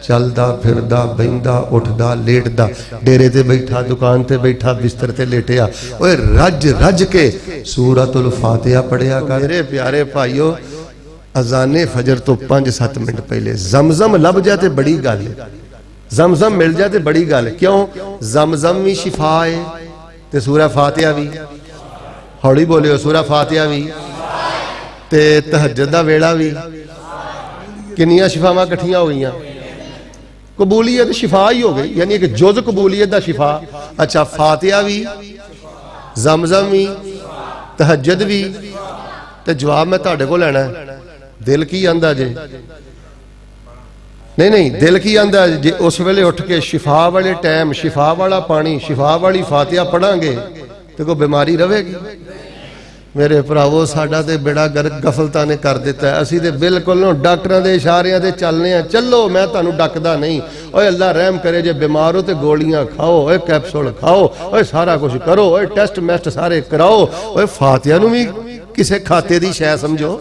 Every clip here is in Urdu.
چلدا پھردا بہندا اٹھدا لیٹدا ڈیرے تے بیٹھا دکان تے بیٹھا بستر تے لیٹیا اوے رج رج کے سورۃ الفاتحہ پڑھیا کر میرے پیارے بھائیو اذان فجر تو 5-7 منٹ پہلے زمزم لب جائے تے بڑی گل ہے زمزم مل جائے تے بڑی گل ہے کیوں زمزم بھی شفا ہے تے سورہ فاتحہ بھی ہوڑی بولے ہو سورہ فاتحہ بھی تے تہجد دا ویلا بھی کنیاں شفاواں کٹھیاں ہو گئیاں قبولیت شفا ہی ہو گئی یعنی کہ جز قبولیت دا شفا اچھا فاتحہ بھی زمزم بھی تہجد بھی تے جواب میں تہاڈے کول لینا ہے دل کی آندا جے نہیں دل کی آندا جے اس ویلے اٹھ کے شفا والے ٹائم شفا والا پانی شفا والی فاتحہ پڑھاں گے تے کوئی بیماری رہے گی میرے بھراوو ساڈا تے بیڑا گرک غفلتاں نے کر دیتا ہے اسی تے بالکل نو ڈاکٹراں دے اشاریاں تے چلنے ہیں چلو میں تانوں ڈکدا نہیں اوے اللہ رحم کرے جے بیمار ہو تے گولیاں کھاؤ اوے کیپسول کھاؤ اوے سارا کچھ کرو اوے ٹیسٹ میسٹ سارے کراؤ اوے فاتحہ نو بھی کسے کھاتے دی شے سمجھو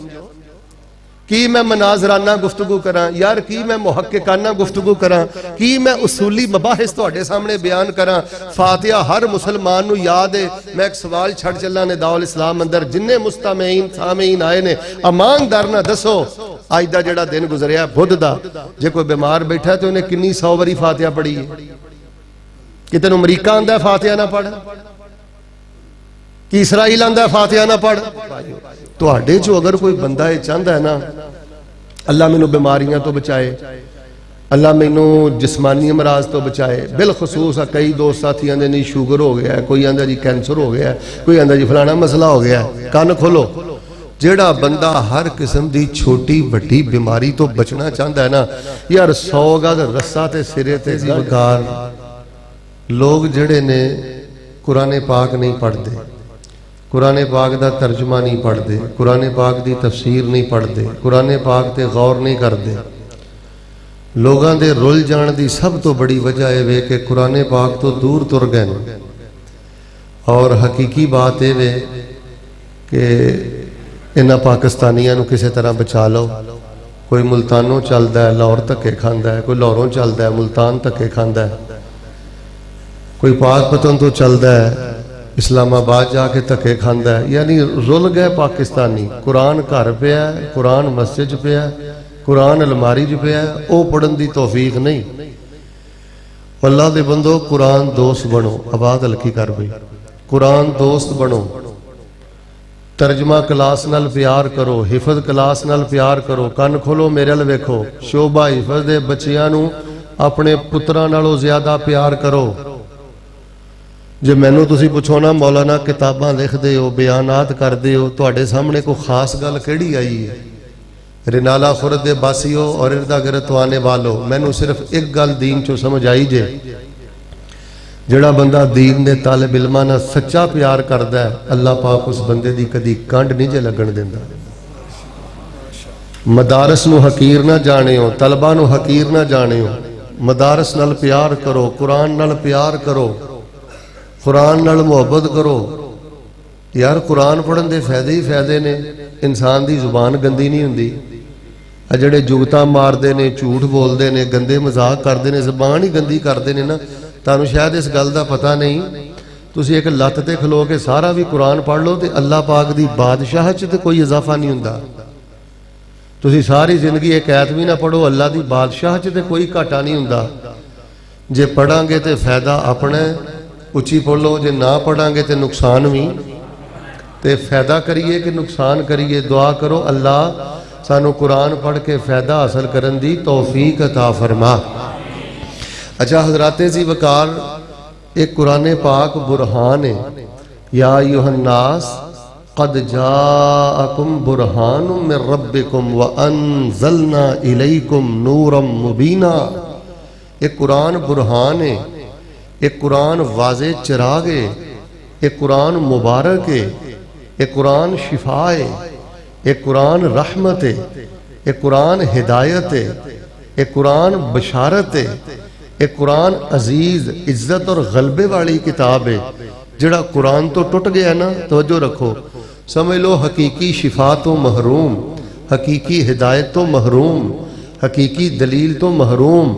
کی میں مناظرانہ گفتگو کراں یار کی میں محققانہ گفتگو کراں کی میں اصولی مباحث تواڈے سامنے بیان کراں فاتحہ ہر مسلمان نو یاد ہے میں ایک سوال چھڑ چلا نے دعوت الاسلام اندر جننے مستمعین سامعین آئے نے ایماندار نہ دسو اج دا جڑا دن گزریا بدھ دا جے کوئی بیمار بیٹھا ہے تو انہیں کنی 100 واری فاتحہ پڑھی ہے کتنے امریکہ آندا ہے فاتحہ نہ پڑھ کہ اسرائیل آندا ہے فاتحہ نہ پڑھ تو آڈے جو اگر کوئی بندہ یہ چاہتا ہے نا اللہ میں نو بیماریاں تو بچائے اللہ میں نو جسمانی امراض تو بچائے بالخصوص کئی دوست ساتھی آندے نہیں شوگر ہو گیا ہے کوئی آندہ جی کینسر ہو گیا ہے کوئی آندہ جی فلانا مسئلہ ہو گیا ہے کان کھولو جیڑا بندہ ہر قسم دی چھوٹی بڑی بیماری تو بچنا چاہتا ہے نا یار 100 گز رسہ تے سرے تے بکار لوگ جڑے نے قرآن پاک نہیں پڑھ دے قرآن پاک دا ترجمہ نہیں پڑھ دے قرآن پاک دی تفسیر نہیں پڑھ دے قرآن پاک تے غور نہیں کر دے لوگاں دے رول جان دی سب تو بڑی وجہ ہے کہ قرآن پاک تو دور تر گئے اور حقیقی بات ہے کہ انہاں پاکستانیاں نو کسے طرح بچا لو کوئی ملتانوں چلدا ہے لاہور تکے کھاندا ہے کوئی لاہوروں چلدا ہے ملتان تکے کھاندا ہے کوئی پاک پتن تو چلدا ہے اسلام آباد جا کے تکے کھاندا ہے یعنی رول گئے پاکستانی قرآن گھر پیا ہے قرآن مسجد پیا ہے قرآن الماری جو پیا ہے او پڑھن دی توفیق نہیں اللہ دے بندو قرآن دوست بنو آباد ہلکی کر بھئی قرآن دوست بنو ترجمہ کلاس نال پیار کرو حفظ کلاس نال پیار کرو کان کھولو میرے ال ویکھو شعبہ حفظ دے بچیاں نو اپنے پتراں نالوں زیادہ پیار کرو جے مینوں تسی پوچھو نا مولانا کتاباں لکھ دے ہو بیانات کر دے ہو تواڈے سامنے کو خاص گل کیڑی آئی ہے رنالا خورد دے باسیو اور اردا گرد آنے والو مینوں صرف ایک گل دین چو سمجھ آئی جے جڑا بندہ دین دے طالب علماں نال سچا پیار کردا ہے اللہ پاک اس بندے دی کدی کنڈ نہیں جے لگن دیندا مدارس نو حقیر نہ جانیو طلباء نو حقیر نہ جانیو مدارس نال پیار کرو قرآن نال پیار کرو قرآن نال محبت کرو یار قرآن پڑھن دے فائدے ہی فائدے نے انسان دی زبان گندی نہیں ہوندی جڑے جگتاں مار دے نے جھوٹ بول دے نے گندے مذاق کر دے نے زبان ہی گندی کر دے نے نا تانوں شاید اس گل دا پتہ نہیں تسی ایک لت تے کھلو کے سارا بھی قرآن پڑھ لو تے اللہ پاک دی بادشاہ چ تے کوئی اضافہ نہیں ہوندا تسی ساری زندگی ایک ایت بھی نہ پڑھو اللہ دی بادشاہ چ تے کوئی گھاٹا نہیں ہوندا جے پڑھاں گے تے فائدہ اپنا اچھی پڑھو جے نہ پڑھاں گے تے نقصان بھی تے فائدہ کریے کہ نقصان کریے دعا کرو اللہ سانو قرآن پڑھ کے فائدہ حاصل کرن دی توفیق عطا فرما اچھا حضرات زی وقار ایک قرآن پاک برہان ہے یا ایھا الناس قد جاءکم برہان من ربکم وانزلنا الیکم نورا مبینا ایک قرآن برہان ہے ایک قرآن واضح چراغ ہے ایک قرآن مبارک ہے ایک قرآن شفا ہے ایک قرآن رحمت ہے ایک قرآن ہدایت ہے ایک قرآن بشارت ہے ایک قرآن عزیز عزت اور غلبے والی کتاب ہے جڑا قرآن تو ٹوٹ گیا نا توجہ رکھو سمجھ لو حقیقی شفا تو محروم حقیقی ہدایت تو محروم حقیقی دلیل تو محروم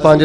5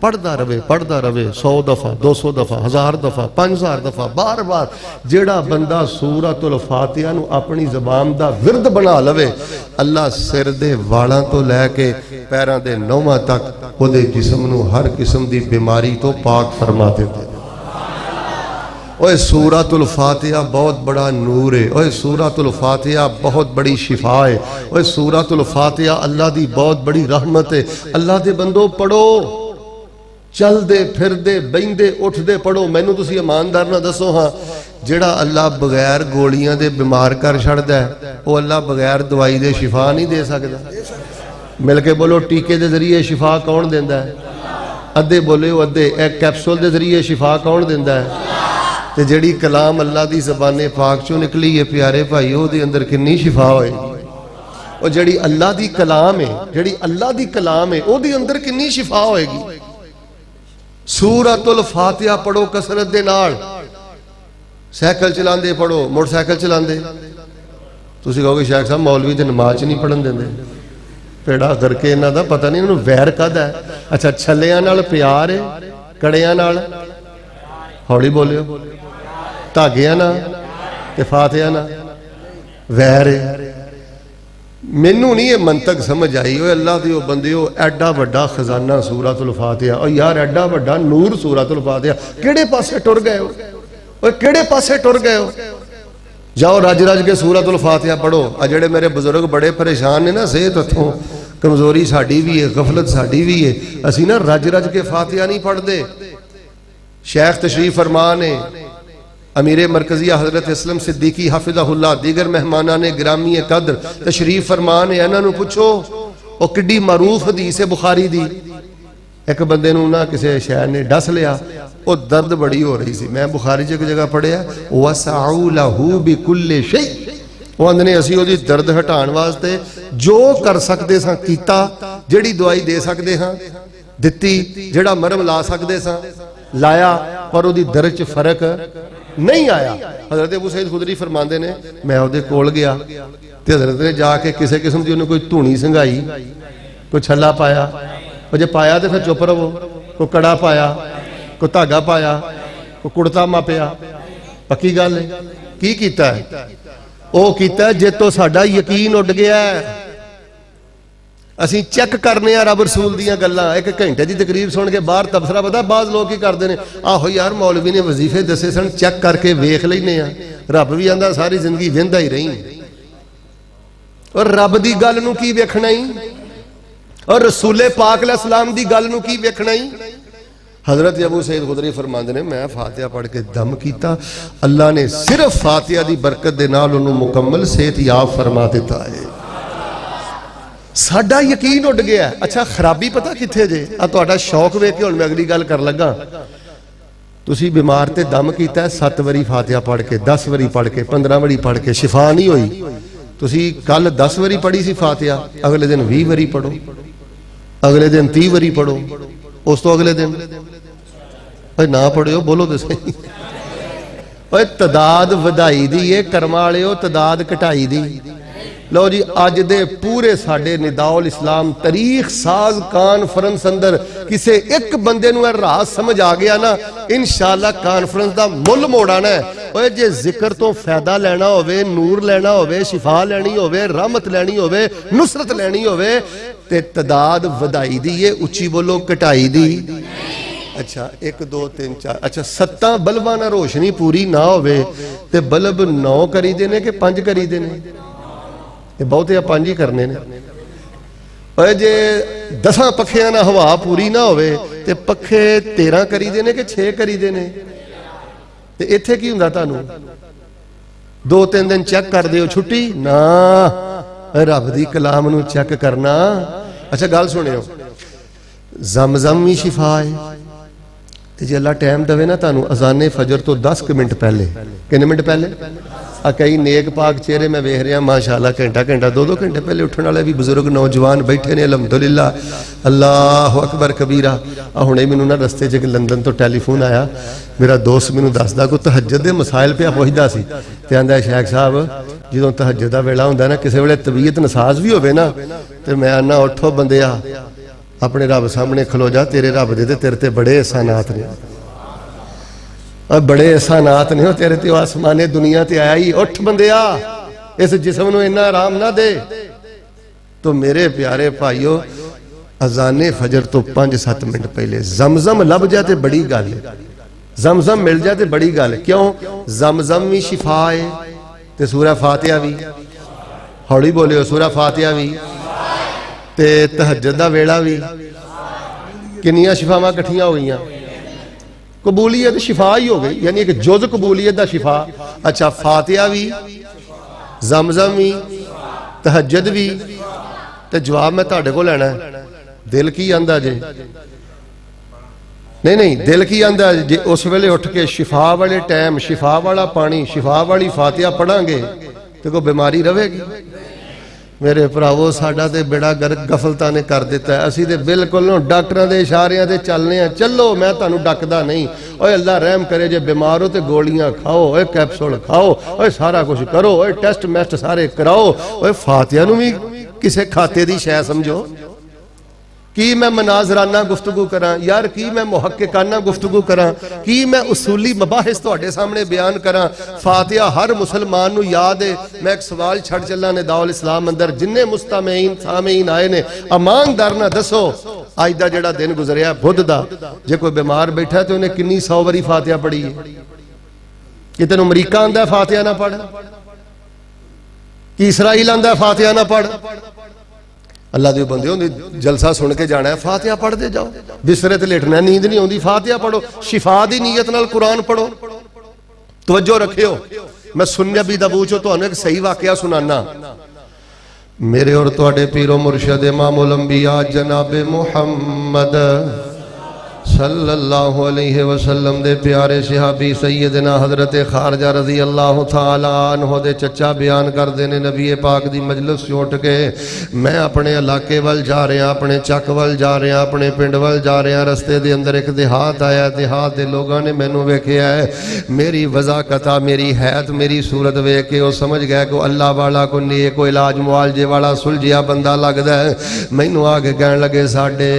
پڑھتا رہے 100 دفعہ 200 دفعہ 1000 دفعہ 5000 دفعہ بار بار جیڑا بندہ سورۃ الفاتحہ نو اپنی زبان دا ورد بنا لوے اللہ سر دے والاں تو لے کے پیراں دے نوواں تک او دے جسم نو ہر قسم دی بیماری تو پاک فرما دیندا ہے۔ اوہ سورۃ الفاتحہ بہت بڑا نور ہے، اوہ سورۃ الفاتحہ بہت بڑی شفا ہے، اوہ سورۃ الفاتحہ اللہ دی بہت بڑی رحمت ہے۔ اللہ دے بندو پڑھو، چل دے پھر دے بین دے اٹھ دے پڑھو۔ مینوں تسی ایماندار نہ دسو ہاں جڑا اللہ بغیر گولیاں دے بیمار کر چھڑدا ہے وہ اللہ بغیر دوائی دے شفا نہیں دے سکدا؟ مل کے بولو ٹیکے دے ذریعے شفا کون دیندا ہے؟ ادھے بولے ہو ادھے، ایک کیپسول دے ذریعے شفا کون دیندا ہے؟ تے جڑی کلام اللہ دی زبان پاک چوں نکلی ہے پیارے بھائی او دے اندر کنی شفا ہوئے گی؟ اور جڑی اللہ دی کلام ہے، جڑی اللہ دی کلام ہے او دے اندر کنی شفا ہوئے گی؟ سورۃ الفاتحہ پڑھو کثرت دے نال، سائیکل چلاندے پڑھو، موٹر سائیکل چلاندے۔ تسی کہو گے شیخ صاحب مولوی تے نماز نہیں پڑھن دیندے، پیڑا کر کے انہاں دا پتہ نہیں انہوں ویر کد ہے۔ اچھا چھلیاں نال پیار ہے، کڑیاں نال ہولی بولیو، دھاگیاں نال تے فاتحہ نال ویر ہے۔ مینوں نہیں یہ منطق سمجھ آئی، اوے اللہ دیو بندیو ایڈا بڑا خزانہ سورۃ الفاتحہ، اور یار ایڈا بڑا نور سورۃ الفاتحہ، کیڑے پاسے ٹر گئے ہو؟ اوے کیڑے پاسے ٹر گئے ہو؟ جاؤ رج رج کے سورۃ الفاتحہ پڑھو۔ جڑے میرے بزرگ بڑے پریشان نے نا صحت اتھوں کمزوری ساڈی بھی ہے، غفلت ساڈی بھی ہے، اسی نا رج رج کے فاتحہ نہیں پڑھ دے۔ شیخ تشریف فرمان ہے، امیر مرکزیہ حضرت اسلم صدیقی حفظہ اللہ، دیگر مہمانان گرامی قدر تشریف فرمان ہے۔ انہاں نو پوچھو او کڈی معروف حدیث بخاری دی، ایک بندے نو نا کسے شہر نے ڈس لیا، او درد بڑی ہو رہی سی، میں بخاری جگہ جگہ پڑھیا وَسَعُوا لَهُ بِكُلِّ شَيْءٍ، وہ اندنے اسی ہو دی درد ہٹان واسطے جو کر سکتے ساں کیتا، جڑی دعائی دے سکتے ہاں دتی، جڑا مرم لا سکتے ساں لایا، پر وہ دی درج فرق نہیں آیا۔ حضرت ابو سعید خدری فرماندے نے میں وہ دے کول گیا تے حضرت نے جا کے کسے قسم دی انہیں کوئی دھونی سنگائی، کوئی چھلا پایا، وہ جے پایا تے پھر چپ رہو، کوئی کڑا پایا، کوئی دھاگا پایا، کوئی کڑتا ماپیا، پکی گل ہے کی کیتا ہے؟ او کیتا ہے جے تو ساڈا یقین اڈ گیا ہے، اسی چیک کرنے ہیں رب رسول دیاں گلاں، ایک گھنٹے دی تقریر سن کے باہر تبصرہ پتا بعض لوگ کی کردے نے آہو یار مولوی نے وظیفے دسے سن چیک کر کے ویکھ لینے ہیں، رب بھی آندا ساری زندگی ویندا ہی رہی، اور رب دی گل نو کی ویکھنا ہی، اور رسول پاک علیہ السلام دی گل نو کی ویکھنا ہی۔ حضرت ابو سعید خدری فرماندے نے میں فاتحہ پڑھ کے دم کیتا، اللہ نے صرف فاتحہ دی برکت دے نال انہوں مکمل صحت یاب فرما دیتا ہے۔ ساڈا یقین اڈ گیا ہے۔ اچھا خرابی پتہ کتھے جے؟ تہاڈا شوق ویکھ کے ہن میں اگلی گل کر لگا، تسی بیمار تے دم کیتا ہے 7 واری فاتحہ پڑھ کے، 10 واری پڑھ کے، 15 واری پڑھ کے، شفا نہیں ہوئی، تسی کل 10 واری پڑھی سی فاتحہ، اگلے دن 20 واری پڑھو، اگلے دن 30 واری پڑھو، اس تو اگلے دن نہ پڑھو، بولو تو صحیح۔ تعداد ودائی دی ہے، کرما والےو تعداد کٹائی دی۔ لو جی آج دے پورے ساڑھے نداء الاسلام تاریخ ساز کانفرنس اندر کسے ایک بندے نو راز سمجھ آگیا نا، انشاءاللہ کانفرنس دا مل موڑانا ہے۔ اوہ جے ذکر تو فیدہ لینا ہوئے، نور لینا ہوئے، شفا لینی ہوئے، رحمت لینی ہوئے، نصرت لینی ہوئے، تے تعداد ودائی دی ہے، اچھی بولو کٹائی دی۔ اچھا 1 2 3 4 اچھا 7 بلبانہ روشنی پوری نہ ہوئے تے بلب 9 کری دینے کہ 5 کری دینے؟ یہ بہت یا 5 ہی کرنے نے۔ اور جے 10 پکھیاں نہ ہوا پوری نہ ہوئے تے پکھے 13 کری دینے کہ 6 کری دینے؟ تے ایتھے کی ہوندا تانوں 2-3 دن چیک کر دیو چھٹی نا، رب دی کلام نو چیک کرنا۔ اچھا گل سنے ہو، زمزم بھی شفا ہے جی اللہ ٹائم دوے نا تانوں اذان فجر تو 10 منٹ پہلے، کنے منٹ پہلے؟ کئی نیک پاک چہرے میں ویکھ رہا ماشاءاللہ گھنٹہ 2 گھنٹے پہلے اٹھن والے بھی بزرگ نوجوان بیٹھے نے، الحمدللہ اللہ اکبر کبیرہ۔ ہنے مینوں نا رستے چ لندن تو ٹیلی فون آیا، میرا دوست مینوں دسدا کو تہجد دے مسائل پہ پوچھدا سی تے آندا شیخ صاحب جدوں تہجد دا ویلا ہوندا نا کسے ویلے طبیعت نساز بھی ہوے نا تے میں آنا اٹھو بندیا اپنے رب سامنے کھلو جا، تیرے رب دے تیرے تے بڑے احسانات نے، اور بڑے احسانات نے تیرے تے آسمانے دنیا تے آیا ہی۔ اٹھ بندیا، اس جسم نو اتنا آرام نہ دے۔ تو میرے پیارے بھائیو، اذان فجر تو 5-7 منٹ پہلے زمزم لب جائے تے بڑی گل ہے، زمزم مل جائے تے بڑی گل ہے۔ کیوں؟ زمزم بھی شفا ہے تے سورہ فاتحہ بھی، ہوڑی بولے ہو، سورہ فاتحہ بھی تے تہجد دا ویڑا بھی، کنیاں شفاواں کٹھیاں ہو گئیاں؟ قبولیت شفا ہی ہو گئی، یعنی ایک جز قبولیت دا شفا۔ اچھا، فاتحہ بھی، زمزم بھی، تہجد بھی، تے جواب میں تہاڈے کو لینا ہے۔ دل کی آندا جے؟ نہیں، دل کی آندا جے اس ویلے اٹھ کے شفا والے ٹائم، شفا والا پانی، شفا والی فاتحہ پڑھاں گے تو کوئی بیماری رہے گی؟ میرے پراوو، ساڈا تے بیڑا گرک غفلتاں نے کر دیتا ہے۔ اسی تے بالکل ڈاکٹراں دے اشاریاں تے چلنے ہیں، چلو میں تانوں ڈکدا نہیں، اوے اللہ رحم کرے جے بیمار ہو تے گولیاں کھاؤ، اوے کیپسول کھاؤ، اوے سارا کچھ کرو، اوے ٹیسٹ میسٹ سارے کراؤ، اوے فاتحہ نو بھی کسے کھاتے دی شے سمجھو۔ کی میں مناظرانہ گفتگو کراں یار، کی میں محققانہ گفتگو کراں، کی میں اصولی مباحث تواڈے سامنے بیان کراں۔ فاتحہ ہر مسلمان نو یاد ہے۔ میں ایک سوال چھڑ چلا نے دعوت الاسلام اندر، جننے مستمعین سامعین آئے نے، اماندار نہ دسو آج دا جڑا دن گزریا بدھ دا، جے کوئی بیمار بیٹھا ہے تو انہیں کنی 100 باری فاتحہ پڑھی ہے؟ کہ تینوں امریکہ آندا ہے فاتحہ نہ پڑھ؟ کہ اسرائیل آندا ہے فاتحہ نہ پڑھ؟ اللہ دے بندے ہوندے، جلسہ سن کے جانا ہے، فاتحہ پڑھ دے جاؤ۔ بسترے تے لیٹنا ہے، نیند نہیں ہوندی، فاتحہ پڑھو، شفا دی نیت نال قرآن پڑھو۔ توجہ رکھیو، میں سننے بھی دبوچو تو انہیں ایک صحیح واقعہ سنانا۔ میرے اور تواڈے پیر و مرشد امام الانبیاء جناب محمد صلی اللہ علیہ وسلم دے پیارے صحابی سیدنا حضرت خارجہ رضی اللہ تعالیٰ عنہ دے چچا بیان کر دینے، نبی پاک دی مجلس سے اٹھ کے میں اپنے علاقے وال جا رہے ہیں، اپنے چک وال جا رہے ہیں، اپنے پنڈ وال جا رہے ہیں۔ رستے دے اندر ایک دیہات آیا، دیہات دے لوگاں نے مینوں ویکھیا ہے، میری وضاقت، میری حیات، میری صورت ویکھ کے وہ سمجھ گئے کہ اللہ والا کو نیک کو علاج معالجے والا سلجھیا بندہ لگدا ہے۔ مینوں آگے کہن لگے، ساڈے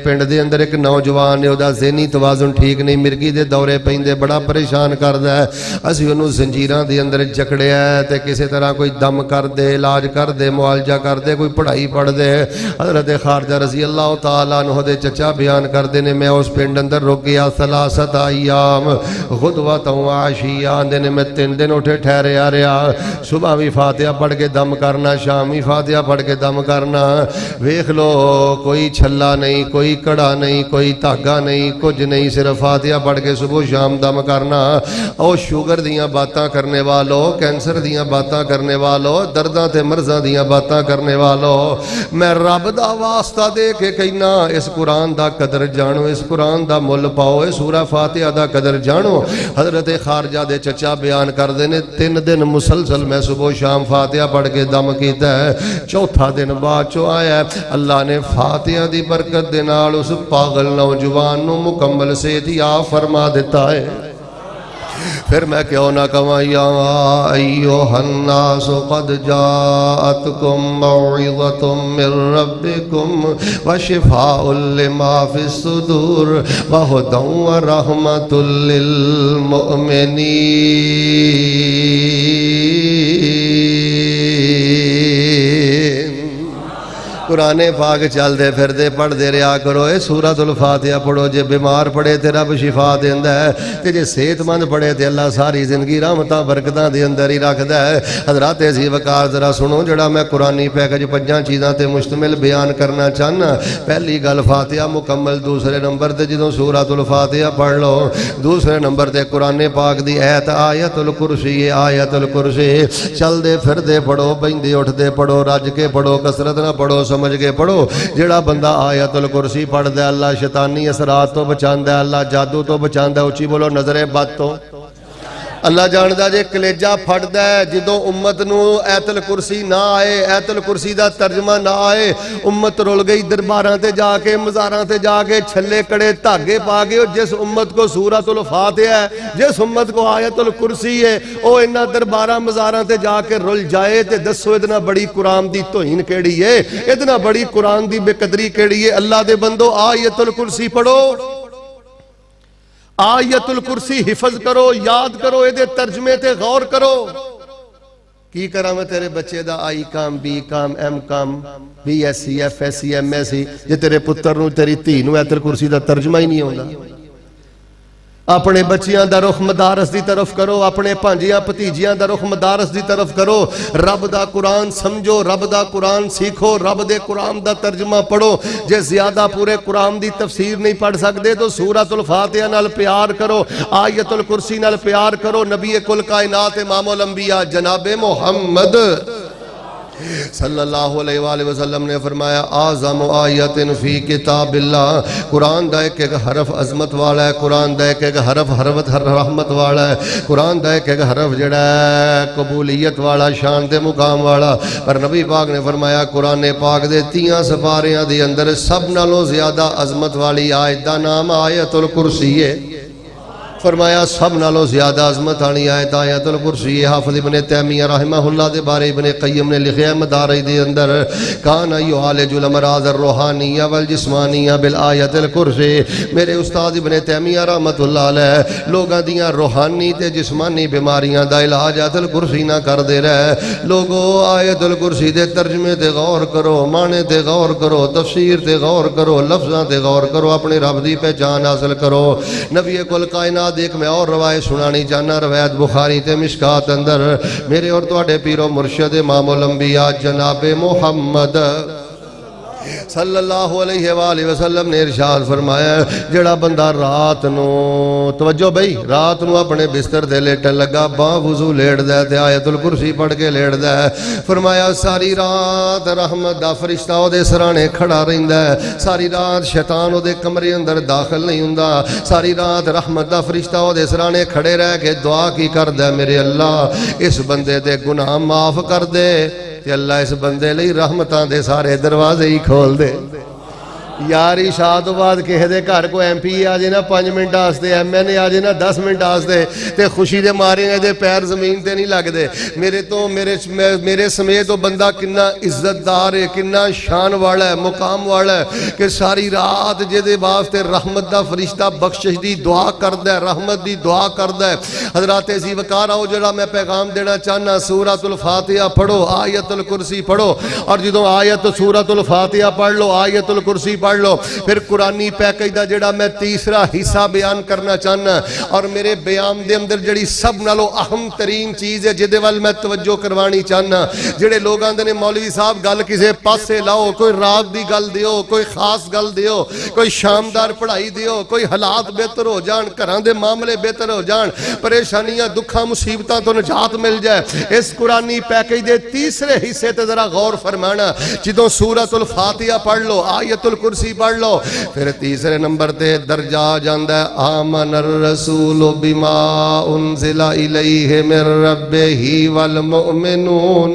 پنڈ دے اندر ایک نوجوان نے، دا ذہنی توازن ٹھیک نہیں، مرگی دے دورے پیندے، بڑا پریشان کردا ہے۔ اسی انہوں زنجیراں دے اندر جکڑیا ہے تے کسی طرح کوئی دم کر دے، علاج کر دے، معالجہ کر دے، کوئی پڑھائی پڑھ دے۔ حضرت خارجہ رضی اللہ تعالیٰ عنہ دے چچا بیان کر دینے، میں اس پنڈ اندر رک گیا، 3 ایام غدوۃ و عشیہ، دینے میں 3 دن اٹھے ٹھہرے آ رہا، صبح بھی فاتحہ پڑھ کے دم کرنا، شام بھی فاتحہ پڑھ کے دم کرنا۔ ویکھ لو، کوئی چھلا نہیں، کوئی کڑا نہیں، کوئی دھاگا نہیں، کچھ نہیں، صرف فاتحہ پڑھ کے صبح شام دم کرنا۔ او شوگر دیاں باتاں کرنے والو، کینسر دیاں باتاں کرنے والو، درداں تے مرضاں دیاں باتاں کرنے والو، میں رب دا واسطہ دے کے کہنا، اس قرآن دا قدر جانو، اس قرآن دا مل پاؤ، اس سورہ فاتحہ دا قدر جانو۔ حضرت خارجہ دے چچا بیان کر دینے، 3 دن مسلسل میں صبح شام فاتحہ پڑھ کے دم کیتا ہے۔ 4تھا دن بعد چو آیا ہے، اللہ نے فاتحہ دی برکت دے نال اس پاگل نوجوان نو مکمل صحت فرما دیتا ہے۔ پھر میں کیوں نہ کہوں، یا ایھا الناس قد جاءتکم موعظۃ من ربکم وشفاء لما فی الصدور وہدی ورحمۃ للمؤمنین۔ قرآن پاک چل دے پھر دے پڑھ دے رہا کرو، اے سورۃ الفاتحہ پڑھو، جے بیمار پڑھے تے رب شفا دیندا ہے، تے جے صحت مند پڑھے تے اللہ ساری زندگی رحمتاں برکتاں دے اندر ہی رکھدا ہے۔ حضرات عزیز وقار ذرا سنو، جڑا میں قرآنی پیکج 5 چیزاں تے مشتمل بیان کرنا چاہنا۔ پہلی گل فاتحہ مکمل، دوسرے نمبر تے جدوں سورۃ الفاتحہ پڑھ لو، دوسرے نمبر تے قرآن پاک دی ایت آیت الکرسی، آیت الکرسی چل دے پھر دے پڑھو، بیندے اٹھ دے پڑھو، رج کے پڑھو، کثرت نہ پڑھو، سمجھ کے پڑھو۔ جڑا بندہ آیت الکرسی پڑھ دے، اللہ شیطانی اثرات تو بچاندا ہے، اللہ جادو تو بچاندا ہے، اچھی بولو، نظر بد تو، اللہ جاندا جے کلیجا پھٹدا ہے جدوں امت نو ایت الکرسی نہ آئے، ایت الکرسی دا ترجمہ نہ آئے، امت رول گئی درباراں تے جا کے مزاراں تے جا کے چھلے کڑے دھاگے پا گئے۔ جس امت کو سورۃ الفاتحہ ہے، جس امت کو آیت الکرسی ہے، او انہاں درباراں مزاراں تے جا کے رول جائے تے دسو اتنا بڑی قرآن دی توہین کیڑی ہے، اتنا بڑی قرآن دی بے قدری کیڑی ہے۔ اللہ دے بندو آیت الکرسی پڑھو، آیت الکرسی حفظ کرو، یاد کرو، اے دے ترجمے تے غور کرو۔ کی کرا میں تیرے بچے دا I com, B com, M com, B S C, F S C, M S C, جے تیرے پتر نو تیری دھی نو آیت الکرسی دا ترجمہ ہی نہیں ہوندا۔ اپنے بچیاں دا رخ مدارس دی طرف کرو، اپنے پانجیاں پتیجیاں دا رخ مدارس دی طرف کرو، رب دا قرآن سمجھو، رب دا قرآن سیکھو، رب دے قرآن دا ترجمہ پڑھو۔ جے زیادہ پورے قرآن دی تفسیر نہیں پڑھ سکتے تو سورۃ الفاتحہ نال پیار کرو، آیت الکرسی نال پیار کرو۔ نبی کل کائنات امام الانبیاء جناب محمد صلی اللہ علیہ وآلہ وسلم نے فرمایا اعظم آیت فی کتاب اللہ، قرآن دا ایک حرف عظمت والا ہے، قرآن دا ایک حرف رحمت والا ہے، قرآن دا ایک حرف جڑا ہے قبولیت والا، شان دے مقام والا۔ پر نبی پاک نے فرمایا قرآن پاک دے 30 سپاریاں دے اندر سب نالوں زیادہ عظمت والی آیت دا نام آیت الکرسی ہے۔ فرمایا سب نالوں زیادہ عظمت آنی آیت آیت الکرسی۔ حافظ ابن تیمیہ رحمہ اللہ دے بارے ابن قیم نے لکھیا مدارج دے اندر کان یعالج الامراض الروحانیہ والجسمانیہ بالآیت الکرسی۔ میرے استاد ابن تیمیہ رحمت اللہ علیہ لوگاں دیاں روحانی تے جسمانی بیماریاں دا علاج آیت الکرسی نہ کر دے رہے۔ لوگو آیت الکرسی دے ترجمے تے غور کرو، معنی تے غور کرو، تفسیر تے غور کرو، لفظاں تے غور کرو، اپنے رب دی پہچان حاصل کرو۔ نبی کل کائنات ایک میں اور روایت سنانی چاہنا، روایت بخاری تے مشکات اندر میرے اور تواڈے پیر و مرشد امام الانبیاء جناب محمد صلی اللہ علیہ وآلہ وسلم نے ارشاد فرمایا جڑا بندہ رات نو، توجہ بھئی، رات نو اپنے بستر دے لیٹن لگا با وضو لیٹ دے تے آیت الکرسی پڑھ کے لیٹ دے، فرمایا ساری رات رحمت دا فرشتہ او دے سرانے کھڑا رہندا ہے، ساری رات شیطان او دے کمرے اندر داخل نہیں ہوندا، ساری رات رحمت دا فرشتہ او دے سرانے کھڑے رہ کے دعا کی کردا، میرے اللہ اس بندے دے گناہ معاف کر دے تے اللہ اس بندے لئی رحمتاں دے سارے دروازے ہی کھول دے۔ یار عشاء تو بعد کہے دے گھر کو ایم پی آ جائے نا 5 منٹ آستے، ایم این اے آ جائے نا 10 منٹ آستے تے خوشی دے مارے ہیں دے پیر زمین تے نہیں لگ دے۔ میرے سمیت وہ بندہ کنا عزت دار ہے، کنا شان والا ہے، مقام والا ہے کہ ساری رات جے دے واسطے رحمت دا فرشتہ بخشش دی دعا کردا ہے، رحمت دی دعا کردا ہے۔ حضرات اسی وقار آؤ جڑا میں پیغام دینا چاہنا، سورۃ الفاتحہ پڑھو، آیت الکرسی پڑھو، اور جدوں آیت سورۃ الفاتحہ پڑھ لو، آیت الکرسی پڑھ لو، پھر قرآنی پیکج دا جڑا میں تیسرا حصہ بیان کرنا چاہنا، اور میرے بیان دے اندر جڑی سب نالوں اہم ترین چیز ہے جدے وال میں توجہ کروانی چاہنا، جڑے لوگ آندے نے مولوی صاحب گل کسے پاسے لاؤ، کوئی رات دی گل دیو، کوئی خاص گل دیو، کوئی شامدار پڑھائی دیو، کوئی حالات بہتر ہو جان، گھراں دے معاملے بہتر ہو جان، پریشانیاں دکھاں مصیبتاں تو نجات مل جائے، اس قرآنی پیکج دے تیسرے حصے تے ذرا غور فرمانا۔ جدوں سورۃ الفاتحہ پڑھ لو، آیت الکرسی پڑھ لو، پھر تیسرے نمبر تے درجہ جاندہ ہے آمن الرسول بما انزل الیہ من ربہ والمؤمنون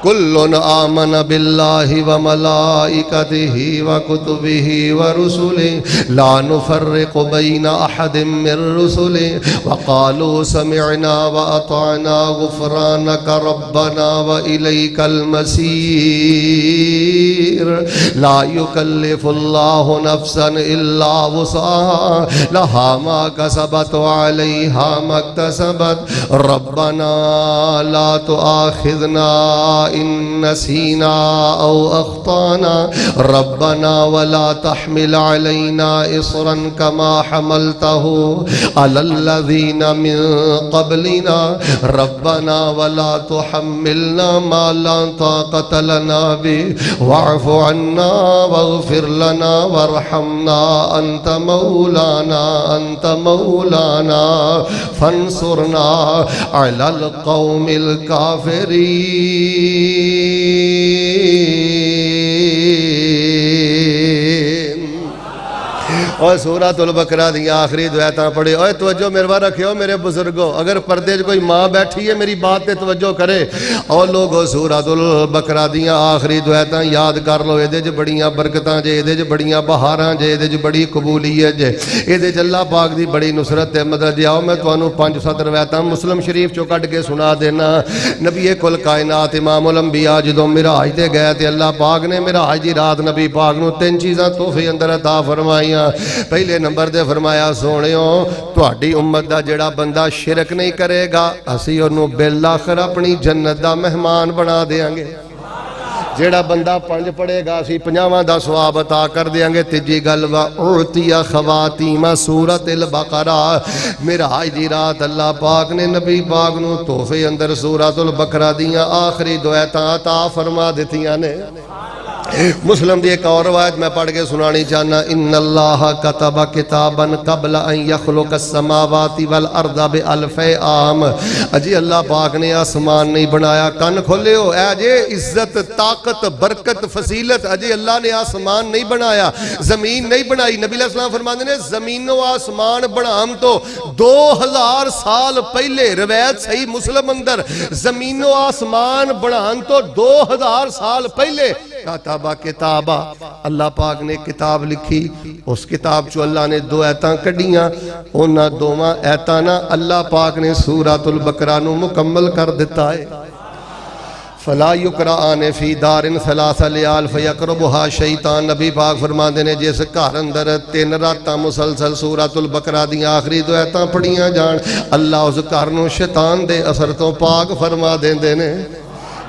کل آمن باللہ وملائکتہ وکتبہ ورسلہ لا نفرق بین احد من رسلہ وقالوا سمعنا واطعنا غفرانک ربنا والیک المصیر لا یکلف اللہ نفسا الا وسعها لها ما کسبت وعلیہا ما اکتسبت ربنا لا تؤاخذنا إن نسينا أو أخطأنا ربنا ولا تحمل علينا إصرا كما حملته على الذين من قبلنا ربنا ولا تحملنا ما لا طاقة لنا به واعف عنا واغفر لنا وارحمنا أنت مولانا فانصرنا على القوم الكافرين۔ اور سورۃ البقرہ دی آخری دو آیتاں پڑھے. اوے توجہ میرے رکھیو میرے بزرگو, اگر پردے کوئی ماں بیٹھی ہے میری بات تے توجہ کرے. اور لوگو سورۃ البقرہ دی آخری دو آیتاں یاد کر لو, اے دے وچ بڑیاں برکتاں جے, اے دے وچ بڑیاں بہاراں جے, اے دے وچ بڑی قبولیت جے, اے دے وچ اللہ پاک دی بڑی نصرت تے مدد جے. آؤ میں تانوں 5-7 روایتاں مسلم شریف چوں کڈ کے سنا دینا. نبی کل کائنات امام الانبیاء جدوں معراج تے گئے تے اللہ پاک نے معراج دی رات نبی پاک نو 3 چیزاں تحفے اندر عطا فرمائیاں. پہلے نمبر تے فرمایا سونےو تہاڈی امت دا جڑا بندہ شرک نہیں کرے گا اسی اونوں بالآخر اپنی جنت دا مہمان بنا دیاں گے. جیڑا بندہ 5 پڑھے گا اسی 50 دا ثواب عطا کر دیاں گے. تیجی گل وا اعطی خواتیم سورۃ البقرہ, معراج دی رات اللہ پاک نے نبی پاک نو تحفے اندر سورۃ البقرہ دیاں آخری دو آیتاں عطا فرما دتیاں نے. مسلم دی ایک اور روایت میں پڑھ کے سنانی چاہنا. ان اللہ کتب کتابا قبل ان یخلق السماوات والارض بألف عام. اجی اللہ پاک نے آسمان نہیں بنایا, کن کھولے ہو اے جے عزت طاقت برکت فضیلت, اجی اللہ نے آسمان نہیں بنایا, زمین نہیں بنائی. نبی علیہ السلام فرماتے ہیں زمین و آسمان بنام تو 2000 سال پہلے, روایت صحیح مسلم اندر, زمین و آسمان بنام تو 2000 سال پہلے کتابہ کتابہ اللہ پاک نے کتاب لکھی. اس کتاب چو اللہ نے 2 آیتاں کڈیاں, انہاں 2 آیتاں نا اللہ پاک نے سورۃ البقرہ نو مکمل کر دیتا ہے. فلا یقرآن فی دار 3 لیال فیقربها شیطان. نبی پاک فرماندے نے جس گھر اندر 3 راتاں مسلسل سورۃ البقرہ دی آخری 2 آیتاں پڑھیاں جان اللہ اس گھر نو شیطان دے اثر تو پاک فرما دیندے نے.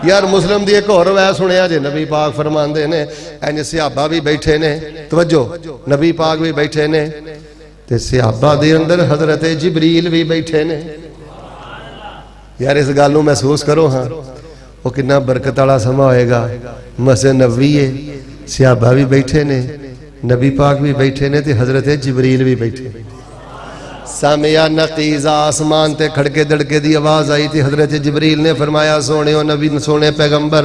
یار مسلم دی ایک اور روایت سنیا جے, نبی پاک فرماندے نے اینج صحابہ بھی بیٹھے نے, توجہ نبی پاک بھی بیٹھے نے تے صحابہ دے اندر حضرت جبریل بھی بیٹھے نے. یار اس گل نوں محسوس کرو ہاں, وہ کتنا برکت والا سما ہوئے گا. مسجد نبوی ہے, صحابہ بھی بیٹھے نے, نبی پاک بھی بیٹھے نے تے حضرت جبریل بھی بیٹھے. سامعہ نقیزہ آسمان تے کھڑکے دڑکے دی آواز آئی تھی. حضرت جبریل نے فرمایا سونے و نبی سونے پیغمبر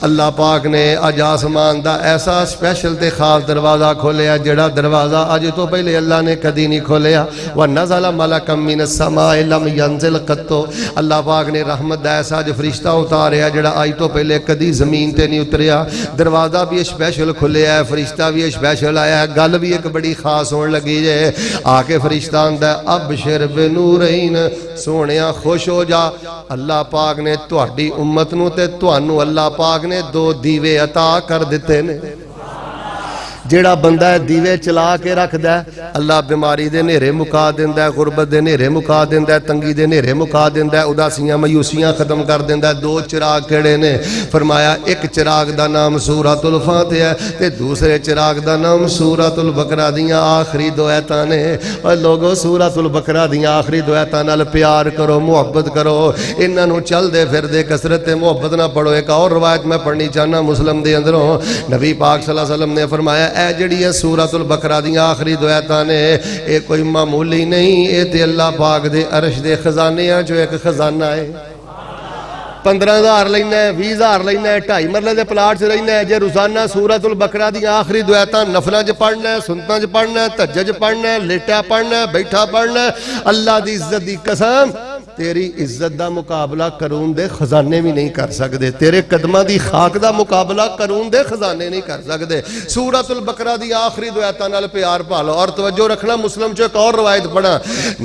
اللہ پاک نے اج آسمان دا ایسا سپیشل تے خاص دروازہ کھولیا جڑا دروازہ اج تو پہلے اللہ نے کدی نہیں کھولیا. وَنَزَلَ مَلَكًا مِّنَ السَّمَاءِ لَمْ يَنزِلْ قَطُّ. اللہ پاک نے رحمت دا ایسا جو فرشتہ اتاریا جڑا آج تو پہلے کدی زمین تے نہیں اتریا. دروازہ بھی سپیشل کھلیا ہے, فرشتہ بھی سپیشل آیا ہے. گل بھی ایک بڑی خاص ہون لگی ہے. آ کے فرشتہ اندر ابشر بنورین, سونیا خوش ہو جا, اللہ پاک نے تہاڈی امت نو تے تانوں اللہ پاک نے 2 دیوے عطا کر دیتے نے. جیڑا بندہ ہے دیوے چلا کے رکھ دے اللہ بیماری دے نیرے مکا دیندا ہے, غربت دے نیرے مکا دیندا ہے, تنگی دے نیرے مکا دیندا ہے, اداسیاں مایوسیاں ختم کر دیندا ہے. 2 چراغ کیڑے نے فرمایا ایک چراغ دا نام سورۃ الفاتحہ ہے تے دوسرے چراغ دا نام سورۃ البقرہ دیاں آخری 2 آیتاں نے. اور لوگو سورۃ البقرہ دیاں آخری 2 آیتاں نال پیار کرو, محبت کرو, انہاں نو چل دے پھر دے کثرت تے محبت نہ پڑھو. ایک اور روایت میں پڑھنی چاہنا مسلم دے اندروں, نبی پاک صلی اللہ علیہ وسلم نے فرمایا اے جڑی ہے سورۃ البقرہ دی آخری 2 آیتاں نے اے کوئی معمولی نہیں, اے تے اللہ پاک دے عرش دے خزانے جو ایک خزانہ ہے. 15,000 لینا ہے, 20,000 لینا ہے, 2.5 مرلے دے پلاٹ سے رہنا ہے. جے روزانہ سورۃ البقرہ دی آخری 2 آیتاں نفلاں چ پڑھنا ہے, سنتاں چ پڑھنا ہے, تہجد چ پڑھنا ہے, لیٹا پڑھنا ہے, بیٹھا پڑھنا ہے, اللہ دی عزت دی قسم تیری عزت دا مقابلہ قارون دے خزانے بھی نہیں کر سکدے. تیرے قدمہ دی خاک دا مقابلہ قارون دے خزانے نہیں کر سکدے. سورۃ البقرہ دی آخری 2 آیتاں نال پیار پالو. اور توجہ رکھنا مسلم چ ایک اور روایت پڑھا,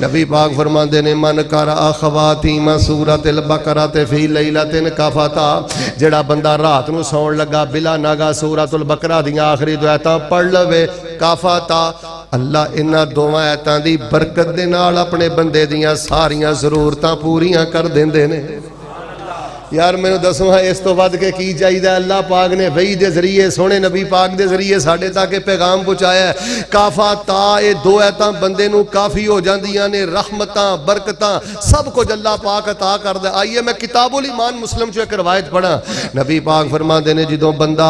نبی پاک فرماندے نے من قرأ خواتیم سورۃ البقرہ فی لیلۃ کفتا. جڑا بندہ رات نو سون لگا بلا ناگا سورۃ البقرہ دی آخری 2 آیتاں پڑھ لوے کفتا, اللہ انہاں 2 آیتاں دی برکت دے نال اپنے بندے دیاں ساریاں ضرورتاں پوریاں کر دیندے نے. یار میں دسوں ہاں اس تو ود کے کی چاہیے. اللہ پاک نے وحی دے ذریعے سونے نبی پاک دے ذریعے ساڈے تک پیغام پہنچایا ہے. کافا تا اے 2 آیتاں بندے نو کافی ہو جاندیاں نے, رحمتاں برکتاں سب کچھ اللہ پاک عطا کر دے. آئیے میں کتاب الایمان مسلم چ ایک روایت پڑھا, نبی پاک فرماندے نے جدوں بندہ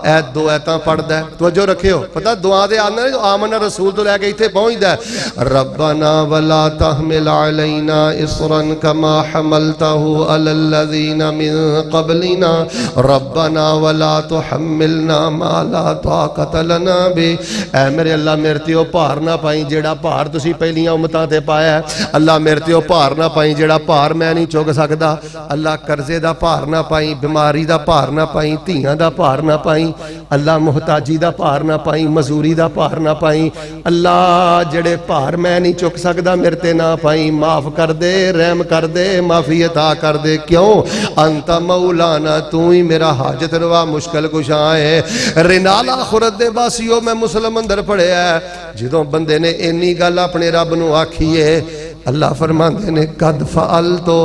اے 2 آیتاں پڑھدا ہے, توجہ رکھیو, پتہ دعا دے آندے جو آمن رسول تو لے کے ایتھے پہنچدا ہے, ربنا ولا تحمل علینا اصرا کما حملتہ علی الذین من قبلنا ربنا ولا تحملنا ما لا طاقت لنا به اے میرے اللہ میرے تے او بھار نہ پائی جیڑا بھار تسی پہلیاں امتاں تے پایا ہے اللہ میرے تے او بھار نہ پائی جیڑا بھار میں نہیں چک سکدا اللہ قرضے دا بھار نہ پائی بیماری دا بھار نہ پائی دھیاں دا بھار نہ پائی اللہ محتاجی دا بھار نہ پائی مزوری دا بھار نہ پائی اللہ جڑے بھار میں نہیں چک سکدا میرے تے نہ پائی معاف کر دے رحم کر دے معافی عطا کر دے کیوں انت مولانا تو ہی میرا حاجت روا مشکل کشا ہے رنالا خورت دے باسیو میں مسلم اندر پڑھے ہے جدوں بندے نے اینی گل اپنے رب نو آکھی ہے اللہ فرماندے نے قد فعلتو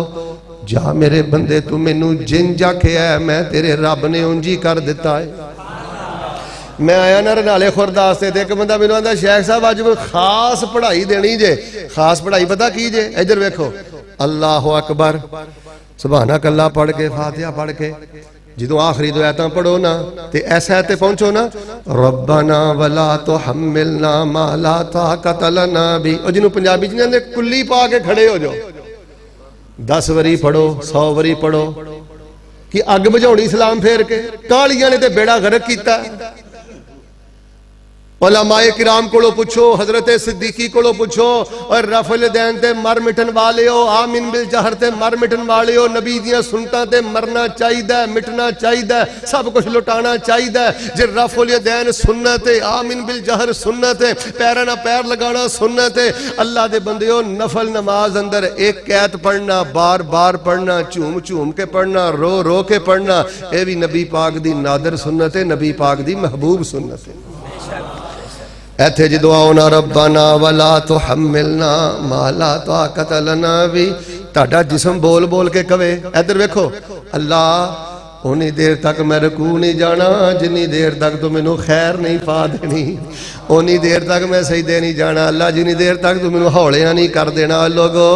جا میرے بندے تو مینوں جن جا کے ہے میں تیرے رب نے انجی کر دیتا ہے میں آیا نا رنالے خورداس سے ایک بندہ مینوں آندا شیخ صاحب اج کوئی خاص پڑھائی دینی جے خاص پڑھائی پتہ کی جے ادھر ویکھو اللہ اکبر سبحانک اللہ پڑھ کے فاتحہ پڑھ کے جدوں آخری دو آیتاں پڑھو نا تے ایسا تے پہنچو نا ربنا ولا تحملنا ما لا طاقت لنا به او جنوں پنجابی چ نے کلی پا کے کھڑے ہو جاؤ 10 وری پڑھو 100 وری پڑھو کہ اگ بجھاؤنی سلام پھیر کے کالیاں نے تے بیڑا غرق کیتا علماء کرام کو پوچھو حضرت صدیقی کو پوچھو اور رفع الیدین تے مر مٹن والے ہو آمین بالجہر تے مر مٹن والے ہو نبی دیاں سنتاں تے مرنا چاہیدہ مٹنا چاہیدہ سب کچھ لٹانا چاہیدہ جے رفع الیدین سنت ہے آمین بالجہر سنت ہے پیرنا پیر لگانا سنت ہے اللہ دے بندیو نفل نماز اندر ایک قیت پڑھنا بار بار پڑھنا چوم چوم کے پڑھنا رو رو کے پڑھنا اے بھی نبی پاک دی نادر سنت ہے نبی پاک دی محبوب سنت ہے ایتھے جی دعاؤنا ربنا ولا تحملنا ما لا طاقت لنا بھی تاڑا جسم بول بول کے کہے ادھر ویکھو اللہ انہی دیر تک میں رکوع نہیں جانا جنی دیر تک تو میں نو خیر نہیں پا دینی انہی دیر تک میں سجدے نہیں جانا اللہ جنی دیر تک تو میں نو ہولیاں نہیں کر دینا لوگو